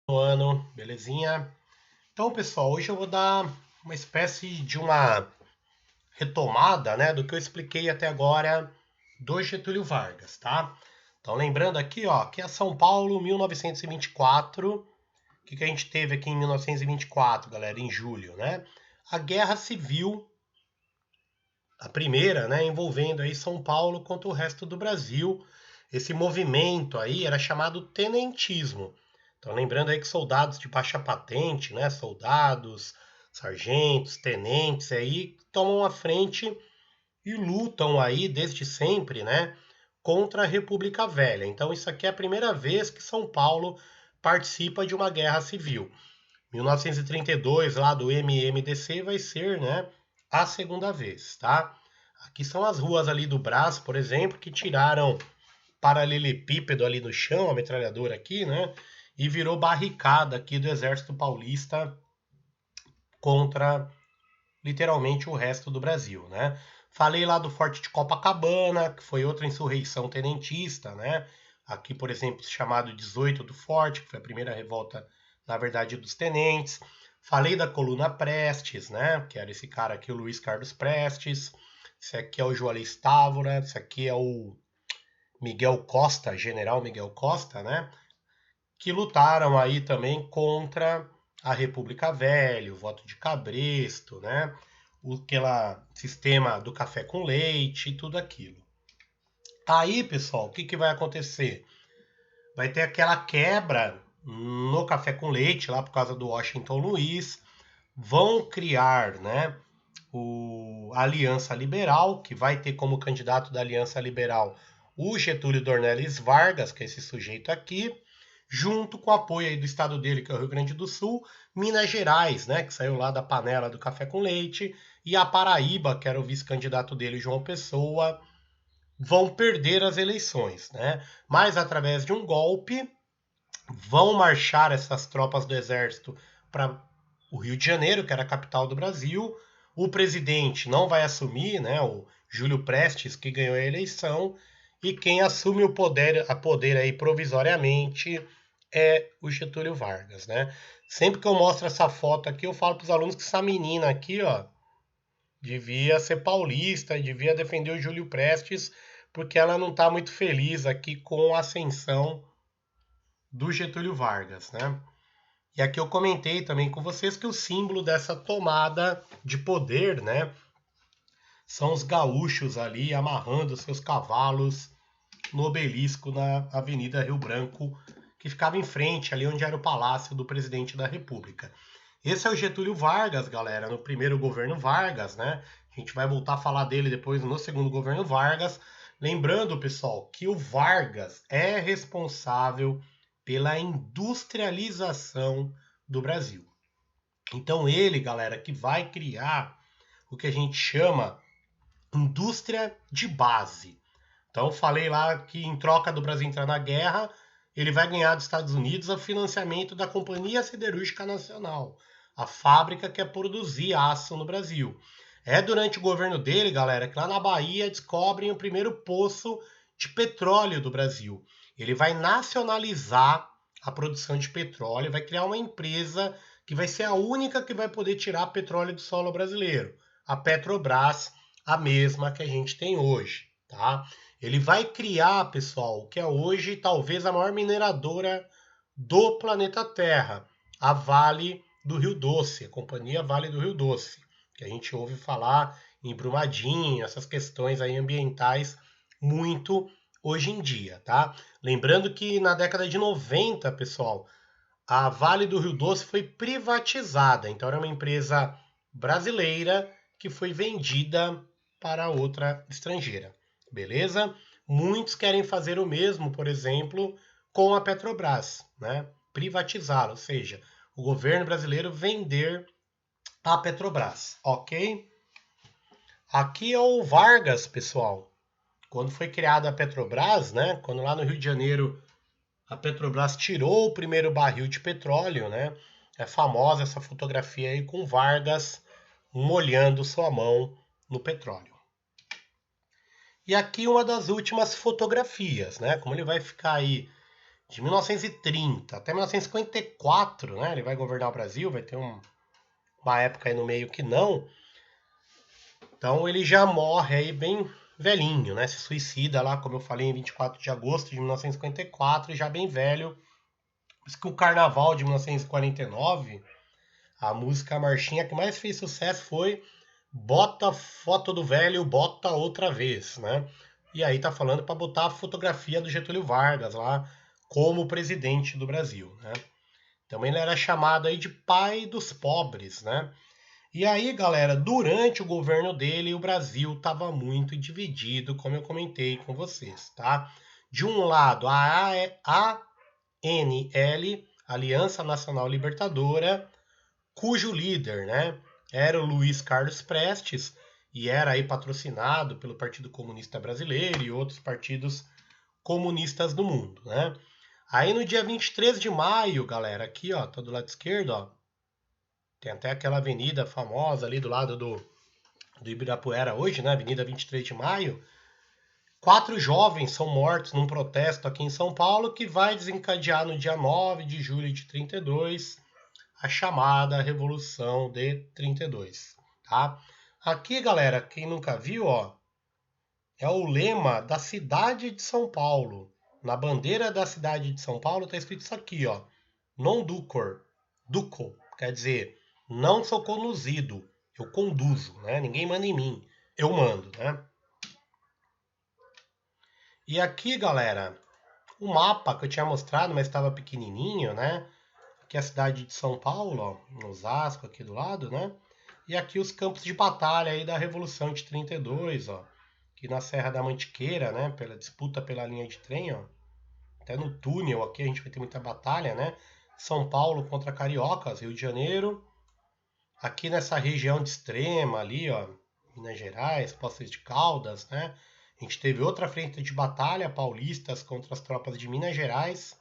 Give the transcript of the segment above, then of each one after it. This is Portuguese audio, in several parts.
No ano, belezinha? Então, pessoal, hoje eu vou dar uma espécie de uma retomada, né, do que eu expliquei até agora do Getúlio Vargas, tá? Então, lembrando aqui, ó, que é São Paulo, 1924. O que a gente teve aqui em 1924, galera, em julho, né? A Guerra Civil, a primeira, né, envolvendo aí São Paulo contra o resto do Brasil. Esse movimento aí era chamado tenentismo. Então, lembrando aí que soldados de baixa patente, né, soldados, sargentos, tenentes aí tomam a frente e lutam aí desde sempre, né, contra a República Velha. Então, isso aqui é a primeira vez que São Paulo participa de uma guerra civil. 1932, lá do MMDC, vai ser, né, a segunda vez, tá? Aqui são as ruas ali do Brás, por exemplo, que tiraram paralelepípedo ali no chão, a metralhadora aqui, né? E virou barricada aqui do Exército Paulista contra literalmente o resto do Brasil, né? Falei lá do Forte de Copacabana, que foi outra insurreição tenentista, né? Aqui, por exemplo, chamado 18 do Forte, que foi a primeira revolta, na verdade, dos tenentes. Falei da Coluna Prestes, né? Que era esse cara aqui, o Luiz Carlos Prestes. Esse aqui é o Juarez Távora. Esse aqui é o Miguel Costa, General Miguel Costa, né? Que lutaram aí também contra a República Velha, o voto de Cabresto, né? Aquele sistema do café com leite e tudo aquilo. Aí, pessoal, o que, que vai acontecer? Vai ter aquela quebra no café com leite, lá por causa do Washington Luiz. Vão criar, né, a Aliança Liberal, que vai ter como candidato da Aliança Liberal o Getúlio Dornelles Vargas, que é esse sujeito aqui, junto com o apoio aí do estado dele, que é o Rio Grande do Sul, Minas Gerais, né, que saiu lá da panela do café com leite, e a Paraíba, que era o vice-candidato dele, João Pessoa, vão perder as eleições, né? Mas através de um golpe, vão marchar essas tropas do exército para o Rio de Janeiro, que era a capital do Brasil. O presidente não vai assumir, né? O Júlio Prestes, que ganhou a eleição, e quem assume a poder aí provisoriamente é o Getúlio Vargas, né? Sempre que eu mostro essa foto aqui, eu falo para os alunos que essa menina aqui, ó, devia ser paulista, devia defender o Júlio Prestes, porque ela não está muito feliz aqui com a ascensão do Getúlio Vargas, né? E aqui eu comentei também com vocês que o símbolo dessa tomada de poder, né, são os gaúchos ali amarrando seus cavalos no obelisco na Avenida Rio Branco, que ficava em frente ali onde era o palácio do presidente da República. Esse é o Getúlio Vargas, galera, no primeiro governo Vargas, né? A gente vai voltar a falar dele depois no segundo governo Vargas. Lembrando, pessoal, que o Vargas é responsável pela industrialização do Brasil. Então ele, galera, que vai criar o que a gente chama indústria de base. Então falei lá que em troca do Brasil entrar na guerra, ele vai ganhar dos Estados Unidos o financiamento da Companhia Siderúrgica Nacional, a fábrica que é produzir aço no Brasil. É durante o governo dele, galera, que lá na Bahia descobrem o primeiro poço de petróleo do Brasil. Ele vai nacionalizar a produção de petróleo, vai criar uma empresa que vai ser a única que vai poder tirar petróleo do solo brasileiro, a Petrobras, a mesma que a gente tem hoje, tá? Ele vai criar, pessoal, o que é hoje talvez a maior mineradora do planeta Terra, a Vale do Rio Doce, a Companhia Vale do Rio Doce, que a gente ouve falar em Brumadinho, essas questões aí ambientais muito hoje em dia, tá? Lembrando que na década de 90, pessoal, a Vale do Rio Doce foi privatizada, então era uma empresa brasileira que foi vendida para outra estrangeira, beleza? Muitos querem fazer o mesmo, por exemplo, com a Petrobras, né? Privatizá-la, ou seja, o governo brasileiro vender a Petrobras, ok? Aqui é o Vargas, pessoal. Quando foi criada a Petrobras, né? Quando lá no Rio de Janeiro a Petrobras tirou o primeiro barril de petróleo, né? É famosa essa fotografia aí com Vargas molhando sua mão no petróleo. E aqui uma das últimas fotografias, né? Como ele vai ficar aí de 1930 até 1954, né? Ele vai governar o Brasil, vai ter uma época aí no meio que não. Então ele já morre aí bem velhinho, né? Se suicida lá, como eu falei, em 24 de agosto de 1954, já bem velho. Por isso que o Carnaval de 1949, a música a marchinha que mais fez sucesso foi Bota foto do velho, bota outra vez, né? E aí tá falando para botar a fotografia do Getúlio Vargas lá como presidente do Brasil, né? Também ele era chamado aí de pai dos pobres, né? E aí, galera, durante o governo dele, o Brasil estava muito dividido, como eu comentei com vocês, tá? De um lado, a ANL, Aliança Nacional Libertadora, cujo líder, né, era o Luiz Carlos Prestes e era aí patrocinado pelo Partido Comunista Brasileiro e outros partidos comunistas do mundo, né? Aí no dia 23 de maio, galera, aqui, ó, tá do lado esquerdo, ó, tem até aquela avenida famosa ali do lado do Ibirapuera hoje, né, Avenida 23 de Maio. 4 jovens são mortos num protesto aqui em São Paulo que vai desencadear no dia 9 de julho de 32 a chamada Revolução de 32, tá? Aqui, galera, quem nunca viu, ó, é o lema da cidade de São Paulo. Na bandeira da cidade de São Paulo está escrito isso aqui, ó, non ducor, duco, quer dizer, não sou conduzido, eu conduzo, né? Ninguém manda em mim, eu mando, né? E aqui, galera, o mapa que eu tinha mostrado, mas estava pequenininho, né? Aqui é a cidade de São Paulo, ó, Osasco aqui do lado, né? E aqui os campos de batalha aí da Revolução de 32, ó. Aqui na Serra da Mantiqueira, né? Pela disputa pela linha de trem, ó. Até no túnel aqui a gente vai ter muita batalha, né? São Paulo contra Cariocas, Rio de Janeiro. Aqui nessa região de Extrema ali, ó, Minas Gerais, Poços de Caldas, né? A gente teve outra frente de batalha, paulistas contra as tropas de Minas Gerais.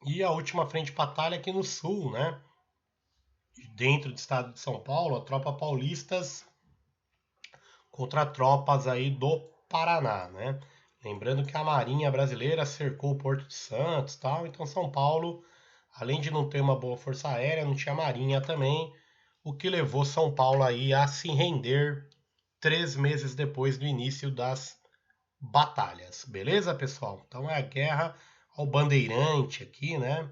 E a última frente de batalha aqui no sul, né? Dentro do estado de São Paulo, a tropa paulistas contra tropas aí do Paraná, né? Lembrando que a Marinha Brasileira cercou o Porto de Santos, tal, então São Paulo, além de não ter uma boa força aérea, não tinha marinha também, o que levou São Paulo aí a se render 3 meses depois do início das batalhas, beleza, pessoal? Então é a guerra ao bandeirante aqui, né?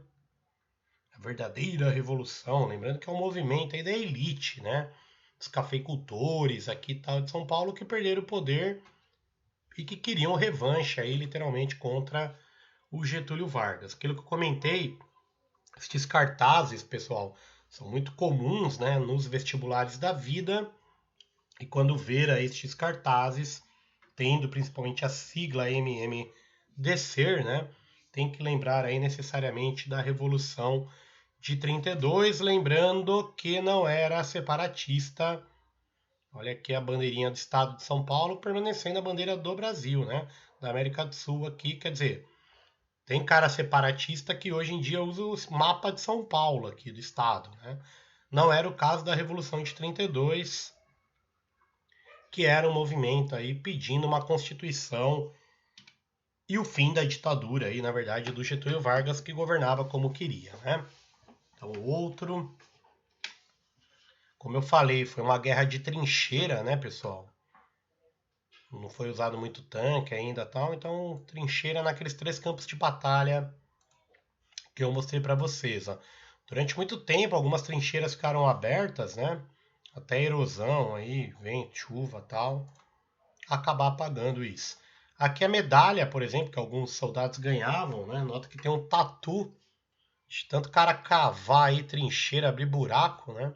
A verdadeira revolução, lembrando que é um movimento aí da elite, né? Os cafeicultores aqui e tal de São Paulo que perderam o poder e que queriam revanche aí literalmente contra o Getúlio Vargas. Aquilo que eu comentei, estes cartazes, pessoal, são muito comuns, né, nos vestibulares da vida. E quando ver estes cartazes, tendo principalmente a sigla MMDC, né, tem que lembrar aí necessariamente da Revolução de 32, lembrando que não era separatista. Olha aqui a bandeirinha do estado de São Paulo permanecendo a bandeira do Brasil, né? Da América do Sul aqui, quer dizer, tem cara separatista que hoje em dia usa o mapa de São Paulo aqui do estado, né? Não era o caso da Revolução de 32, que era um movimento aí pedindo uma constituição e o fim da ditadura aí, na verdade, do Getúlio Vargas que governava como queria, né? Então, outro, como eu falei, foi uma guerra de trincheira, né, pessoal? Não foi usado muito tanque ainda tal, então trincheira naqueles 3 campos de batalha que eu mostrei para vocês. Ó. Durante muito tempo, algumas trincheiras ficaram abertas, né? Até erosão aí, vento, chuva tal, acabar apagando isso. Aqui a medalha, por exemplo, que alguns soldados ganhavam, né? Nota que tem um tatu de tanto cara cavar aí trincheira, abrir buraco, né?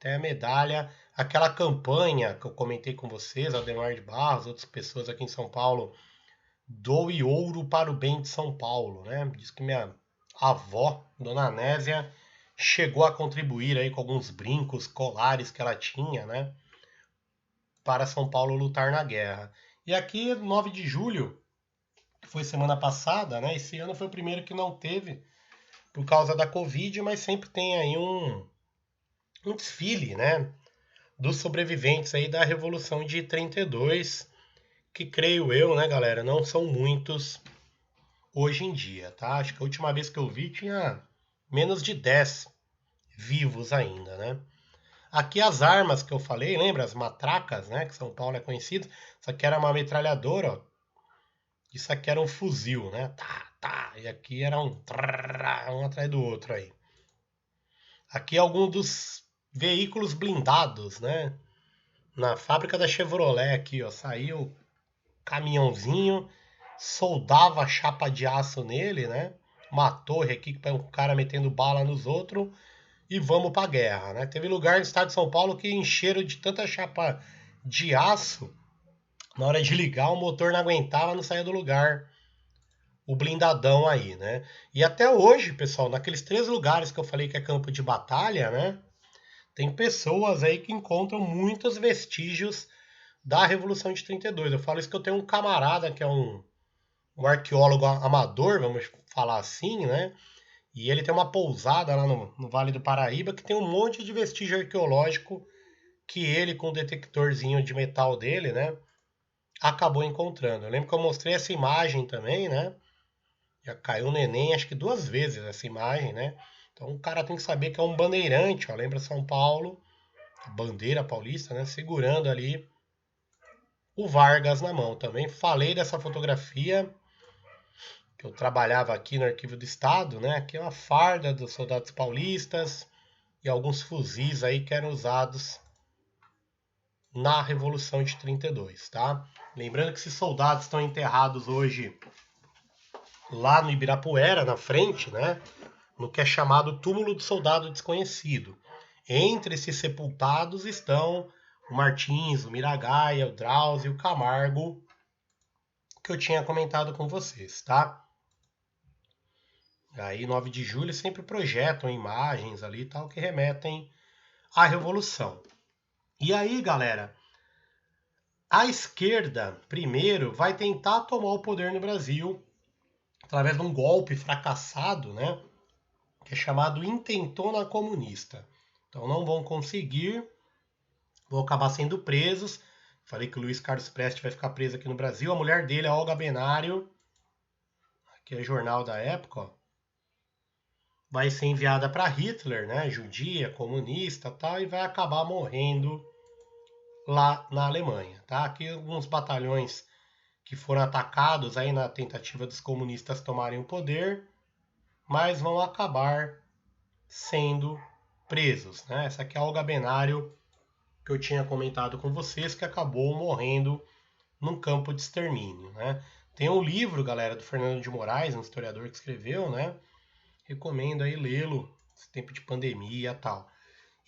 Tem a medalha, aquela campanha que eu comentei com vocês, Ademar de Barros, outras pessoas aqui em São Paulo, doe ouro para o bem de São Paulo, né? Diz que minha avó, Dona Nésia, chegou a contribuir aí com alguns brincos, colares que ela tinha, né? Para São Paulo lutar na guerra. E aqui, 9 de julho, que foi semana passada, né? Esse ano foi o primeiro que não teve por causa da Covid, mas sempre tem aí um desfile, né? Dos sobreviventes aí da Revolução de 32, que creio eu, né, galera, não são muitos hoje em dia, tá? Acho que a última vez que eu vi tinha menos de 10 vivos ainda, né? Aqui as armas que eu falei, lembra? As matracas, né? Que São Paulo é conhecido. Isso aqui era uma metralhadora, ó. Isso aqui era um fuzil, né? Tá, tá. E aqui era um trrr, um atrás do outro aí. Aqui é algum dos veículos blindados, né? Na fábrica da Chevrolet aqui, ó. Saiu caminhãozinho, soldava a chapa de aço nele, né? Uma torre aqui para um cara metendo bala nos outros e vamos pra guerra, né? Teve lugar no estado de São Paulo que encheram de tanta chapa de aço, na hora de ligar o motor não aguentava, não saía do lugar. O blindadão aí, né? E até hoje, pessoal, naqueles 3 lugares que eu falei que é campo de batalha, né? Tem pessoas aí que encontram muitos vestígios da Revolução de 32. Eu falo isso que eu tenho um camarada que é um arqueólogo amador, vamos falar assim, né? E ele tem uma pousada lá no Vale do Paraíba que tem um monte de vestígio arqueológico que ele, com o detectorzinho de metal dele, né? Acabou encontrando. Eu lembro que eu mostrei essa imagem também, né? Já caiu o neném, acho que 2 vezes essa imagem, né? Então o cara tem que saber que é um bandeirante, ó. Lembra São Paulo, bandeira paulista, né? Segurando ali o Vargas na mão. Também falei dessa fotografia que eu trabalhava aqui no Arquivo do Estado, né? Que é uma farda dos soldados paulistas e alguns fuzis aí que eram usados na Revolução de 32, tá? Lembrando que esses soldados estão enterrados hoje lá no Ibirapuera, na frente, né? No que é chamado Túmulo do Soldado Desconhecido. Entre esses sepultados estão o Martins, o Miragaia, o Drauzio e o Camargo, que eu tinha comentado com vocês, tá? Aí, 9 de julho, sempre projetam imagens ali e tal que remetem à Revolução. E aí, galera, a esquerda, primeiro, vai tentar tomar o poder no Brasil através de um golpe fracassado, né? Que é chamado Intentona Comunista. Então não vão conseguir, vão acabar sendo presos. Falei que o Luiz Carlos Prestes vai ficar preso aqui no Brasil. A mulher dele, a Olga Benário, que é jornal da época, ó, vai ser enviada para Hitler, né? Judia, comunista, tal, e vai acabar morrendo lá na Alemanha, tá? Aqui alguns batalhões que foram atacados aí na tentativa dos comunistas tomarem o poder, mas vão acabar sendo presos, né? Essa aqui é a Olga Benário que eu tinha comentado com vocês, que acabou morrendo num campo de extermínio, né? Tem um livro, galera, do Fernando de Moraes, um historiador que escreveu, né? Recomendo aí lê-lo, nesse tempo de pandemia e tal.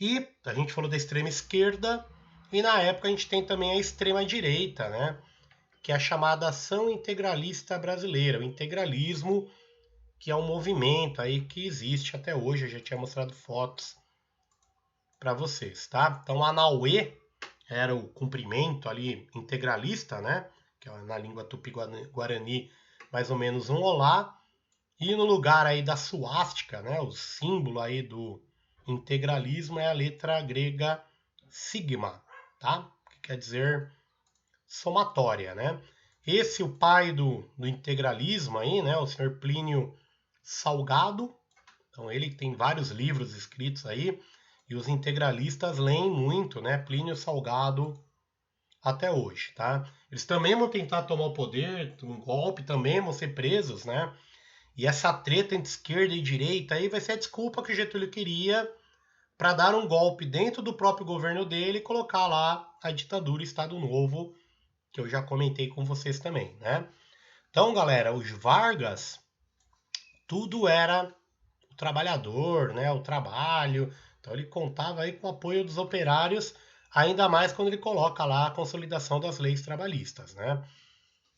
E a gente falou da extrema esquerda, e na época a gente tem também a extrema direita, né? Que é a chamada Ação Integralista Brasileira, o integralismo, que é um movimento aí que existe até hoje, eu já tinha mostrado fotos para vocês, tá? Então a Anauê era o cumprimento ali integralista, né? Que é na língua tupi-guarani mais ou menos um olá. E no lugar aí da suástica, né? O símbolo aí do integralismo é a letra grega sigma, tá? Que quer dizer somatória, né? Esse o pai do integralismo aí, né? O senhor Plínio Salgado. Então ele tem vários livros escritos aí e os integralistas leem muito, né? Plínio Salgado até hoje, tá? Eles também vão tentar tomar o poder, um golpe também, vão ser presos, né? E essa treta entre esquerda e direita aí vai ser a desculpa que o Getúlio queria para dar um golpe dentro do próprio governo dele e colocar lá a ditadura Estado Novo, que eu já comentei com vocês também, né? Então, galera, os Vargas, tudo era o trabalhador, né? O trabalho. Então ele contava aí com o apoio dos operários, ainda mais quando ele coloca lá a consolidação das leis trabalhistas, né?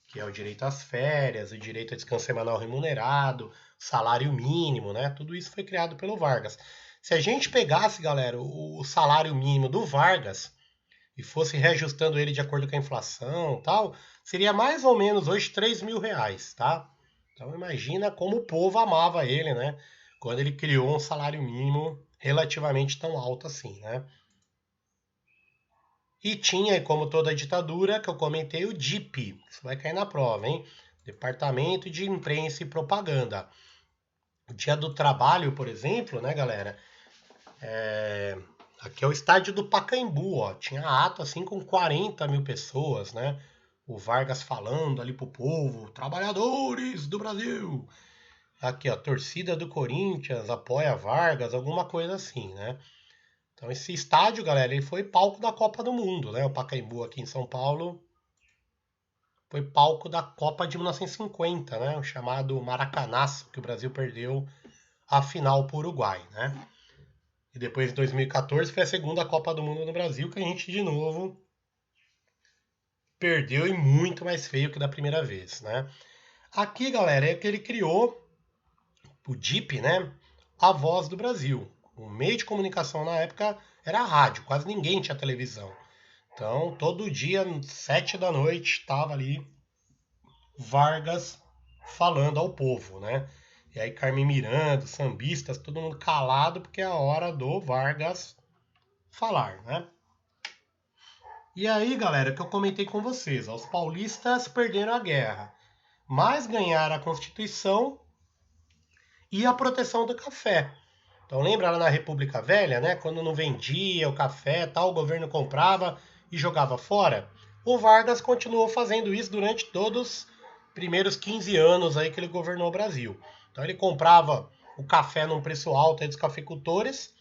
Que é o direito às férias, o direito a descanso semanal remunerado, salário mínimo, né? Tudo isso foi criado pelo Vargas. Se a gente pegasse, galera, o salário mínimo do Vargas e fosse reajustando ele de acordo com a inflação e tal, seria mais ou menos hoje 3 mil reais, tá? Então imagina como o povo amava ele, né? Quando ele criou um salário mínimo relativamente tão alto assim, né? E tinha, como toda ditadura, que eu comentei, o DIP. Isso vai cair na prova, hein? Departamento de Imprensa e Propaganda. O Dia do Trabalho, por exemplo, né, galera? Aqui é o estádio do Pacaembu, ó. Tinha ato assim com 40 mil pessoas, né? O Vargas falando ali pro povo, trabalhadores do Brasil. Aqui, ó, torcida do Corinthians apoia Vargas, alguma coisa assim, né? Então esse estádio, galera, ele foi palco da Copa do Mundo, né? O Pacaembu aqui em São Paulo foi palco da Copa de 1950, né? O chamado Maracanaço, que o Brasil perdeu a final para o Uruguai, né? E depois, em 2014, foi a segunda Copa do Mundo no Brasil, que a gente, de novo, perdeu e muito mais feio que da primeira vez, né? Aqui, galera, é que ele criou o DIP, né? A Voz do Brasil. O meio de comunicação na época era a rádio, quase ninguém tinha televisão. Então, todo dia, 7 da noite, estava ali Vargas falando ao povo, né? E aí Carmen Miranda, sambistas, todo mundo calado, porque é a hora do Vargas falar, né? E aí, galera, que eu comentei com vocês, ó, os paulistas perderam a guerra, mas ganharam a Constituição e a proteção do café. Então lembra lá na República Velha, né? Quando não vendia o café, tal, o governo comprava e jogava fora. O Vargas continuou fazendo isso durante todos os primeiros 15 anos aí que ele governou o Brasil. Então ele comprava o café num preço alto aí dos cafeicultores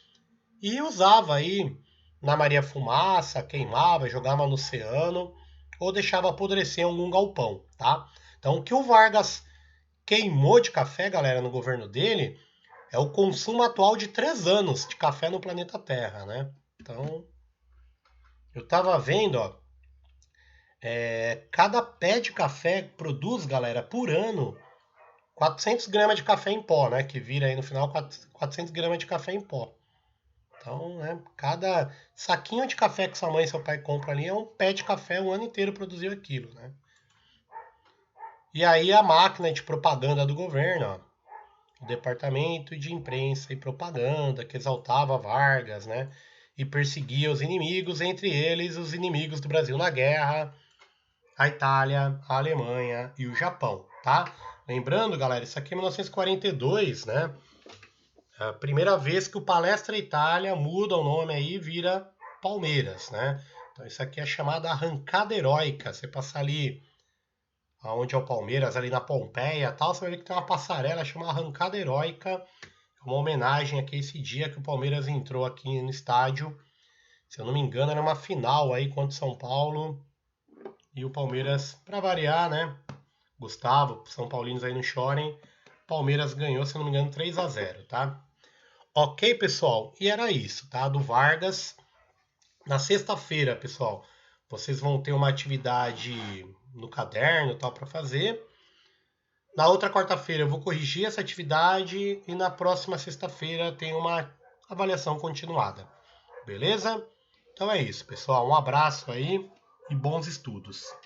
e usava aí na Maria Fumaça, queimava, jogava no oceano ou deixava apodrecer em algum galpão, tá? Então o que o Vargas queimou de café, galera, no governo dele é o consumo atual de 3 anos de café no planeta Terra, né? Então, eu tava vendo, ó, cada pé de café produz, galera, por ano, 400 gramas de café em pó, né? Que vira aí no final 400 gramas de café em pó. Então, né, cada saquinho de café que sua mãe e seu pai compram ali é um pé de café, o ano inteiro produziu aquilo, né? E aí a máquina de propaganda do governo, ó, o Departamento de Imprensa e Propaganda, que exaltava Vargas, né? E perseguia os inimigos, entre eles os inimigos do Brasil na guerra, a Itália, a Alemanha e o Japão, tá? Lembrando, galera, isso aqui é 1942, né? É a primeira vez que o Palestra Itália muda o nome aí e vira Palmeiras, né? Então isso aqui é chamada arrancada heróica. Você passar ali aonde é o Palmeiras, ali na Pompeia e tal, você vai ver que tem uma passarela chamada Arrancada Heróica, uma homenagem aqui a esse dia que o Palmeiras entrou aqui no estádio. Se eu não me engano, era uma final aí contra o São Paulo. E o Palmeiras, para variar, né? Gustavo, São Paulinos aí não chorem. Palmeiras ganhou, se eu não me engano, 3-0, tá? Ok, pessoal? E era isso, tá? Do Vargas. Na sexta-feira, pessoal, vocês vão ter uma atividade no caderno tal para fazer. Na outra quarta-feira eu vou corrigir essa atividade e na próxima sexta-feira tem uma avaliação continuada. Beleza? Então é isso, pessoal. Um abraço aí e bons estudos.